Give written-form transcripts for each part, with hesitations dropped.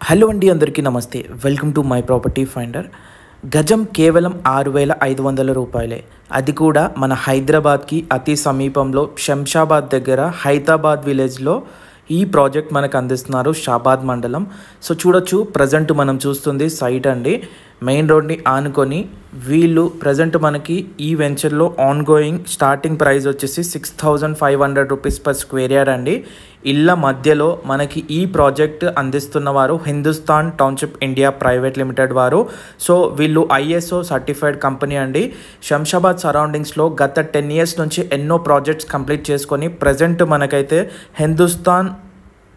Hello అండి, అందరికీ నమస్తే. Welcome to my property finder. గజం కేవలం 6,500 రూపాయలే. అది కూడా మన హైదరాబాద్కి అతి సమీపంలో శంషాబాద్ దగ్గర హైదరాబాద్ విలేజ్లో ఈ ప్రాజెక్ట్ మనకు అందిస్తున్నారు. షాబాద్ మండలం. సో చూడొచ్చు, ప్రజెంట్ మనం చూస్తుంది సైట్ అండి. మెయిన్ రోడ్ని ఆనుకొని వీళ్ళు ప్రజెంట్ మనకి ఈ వెంచర్లో ఆన్ గోయింగ్ స్టార్టింగ్ ప్రైస్ వచ్చేసి 6,500 రూపీస్ పర్ స్క్వేర్ యార్డ్ అండి. ఇళ్ళ మధ్యలో మనకి ఈ ప్రాజెక్ట్ అందిస్తున్న వారు Hindustan township India private limited వారు. సో వీళ్ళు ISO సర్టిఫైడ్ కంపెనీ అండి. శంషాబాద్ సరౌండింగ్స్లో గత 10 years నుంచి ఎన్నో ప్రాజెక్ట్స్ కంప్లీట్ చేసుకొని ప్రజెంట్ మనకైతే హిందుస్థాన్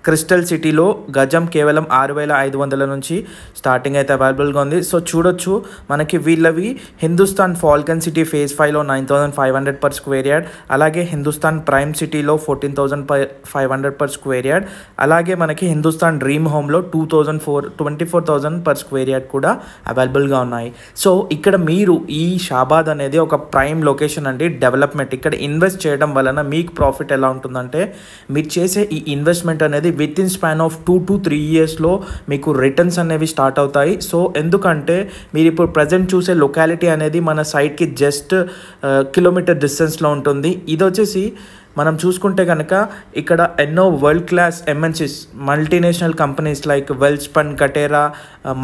క్రిస్టల్ సిటీలో గజం కేవలం 6,500 నుంచి స్టార్టింగ్ అయితే అవైలబుల్గా ఉంది. సో చూడొచ్చు, మనకి వీళ్ళవి హిందుస్థాన్ ఫాల్కన్ సిటీ ఫేజ్ 5లో 9,500 పర్ స్క్వేర్ యార్డ్, అలాగే హిందుస్థాన్ ప్రైమ్ సిటీలో 14,500 పర్ స్క్వేర్ యార్డ్, అలాగే మనకి హిందుస్థాన్ డ్రీమ్ హోమ్లో 24,000 పర్ స్క్వేర్ యార్డ్ కూడా అవైలబుల్గా ఉన్నాయి. సో ఇక్కడ మీరు ఈ షాబాద్ అనేది ఒక ప్రైమ్ లొకేషన్ అండి. డెవలప్మెంట్ ఇక్కడ ఇన్వెస్ట్ చేయడం వలన మీకు ప్రాఫిట్ ఎలా ఉంటుందంటే, మీరు చేసే ఈ ఇన్వెస్ట్మెంట్ అనేది with in span of 2 to 3 yearsలో మీకు రిటర్న్స్ అనేవి స్టార్ట్ అవుతాయి. సో ఎందుకంటే మీరు ఇప్పుడు ప్రజెంట్ చూసే లొకాలిటీ అనేది మన సైట్కి జస్ట్ కిలోమీటర్ డిస్టెన్స్లో ఉంటుంది. ఇది వచ్చేసి మనం చూసుకుంటే కనుక ఇక్కడ ఎన్నో world class MNCs multinational companies like Welspun, కటేరా,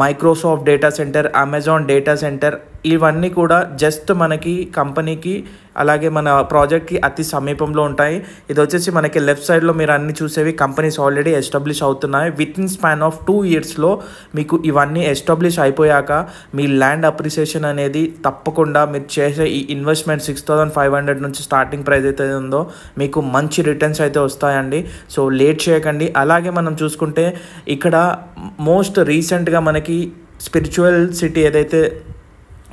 Microsoft data centre, Amazon data centre, ఇవన్నీ కూడా జస్ట్ మనకి కంపెనీకి అలాగే మన ప్రాజెక్ట్కి అతి సమీపంలో ఉంటాయి. ఇది వచ్చేసి మనకి లెఫ్ట్ సైడ్లో మీరు అన్ని చూసేవి కంపెనీస్ ఆల్రెడీ ఎస్టాబ్లిష్ అవుతున్నాయి. విత్ ఇన్ స్పాన్ ఆఫ్ 2 yearsలో మీకు ఇవన్నీ ఎస్టాబ్లిష్ అయిపోయాక మీ ల్యాండ్ అప్రిసియేషన్ అనేది తప్పకుండా మీరు చేసే ఈ ఇన్వెస్ట్మెంట్ 6,500 నుంచి స్టార్టింగ్ ప్రైస్ అయితే ఉందో మీకు మంచి రిటర్న్స్ అయితే వస్తాయండి. సో లేట్ చేయకండి. అలాగే మనం చూసుకుంటే ఇక్కడ మోస్ట్ రీసెంట్గా మనకి స్పిరిచువల్ సిటీ ఏదైతే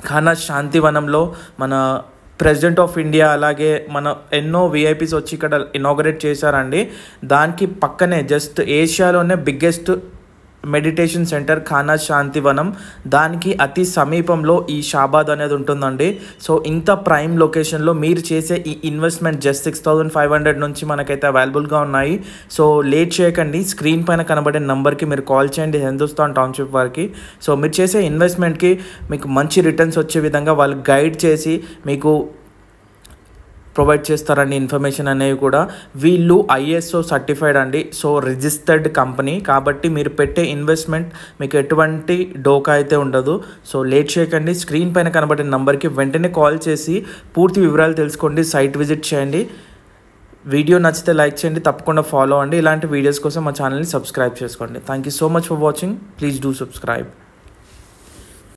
ఖానా శాంతివనంలో మన ప్రెసిడెంట్ ఆఫ్ ఇండియా అలాగే మన ఎన్నో VIPs వచ్చి ఇక్కడ ఇనాగరేట్ చేశారండి. దానికి పక్కనే జస్ట్ ఏషియాలోనే బిగ్గెస్ట్ మెడిటేషన్ సెంటర్ ఖానా శాంతివనం, దానికి అతి సమీపంలో ఈ షాబాద్ అనేది ఉంటుందండి. సో ఇంత ప్రైమ్ లొకేషన్లో మీరు చేసే ఈ ఇన్వెస్ట్మెంట్ జస్ట్ 6,500 నుంచి మనకైతే అవైలబుల్గా ఉన్నాయి. సో లేట్ చేయకండి. స్క్రీన్ పైన కనబడే నెంబర్కి మీరు కాల్ చేయండి, హిందుస్థాన్ టౌన్షిప్ వారికి. సో మీరు చేసే ఇన్వెస్ట్మెంట్కి మీకు మంచి రిటర్న్స్ వచ్చే విధంగా వాళ్ళు గైడ్ చేసి మీకు ప్రొవైడ్ చేస్తారండి ఇన్ఫర్మేషన్ అనేవి కూడా. వీళ్ళు ISO సర్టిఫైడ్ అండి. సో రిజిస్టర్డ్ కంపెనీ కాబట్టి మీరు పెట్టే ఇన్వెస్ట్మెంట్ మీకు ఎటువంటి డోకా అయితే ఉండదు. సో లేట్ చేయకండి. స్క్రీన్ పైన కనబడే నెంబర్కి వెంటనే కాల్ చేసి పూర్తి వివరాలు తెలుసుకోండి, సైట్ విజిట్ చేయండి. వీడియో నచ్చితే లైక్ చేయండి, తప్పకుండా ఫాలో అండి. ఇలాంటి వీడియోస్ కోసం మా ఛానల్ని సబ్స్క్రైబ్ చేసుకోండి. Thank you so much for watching. Please do subscribe.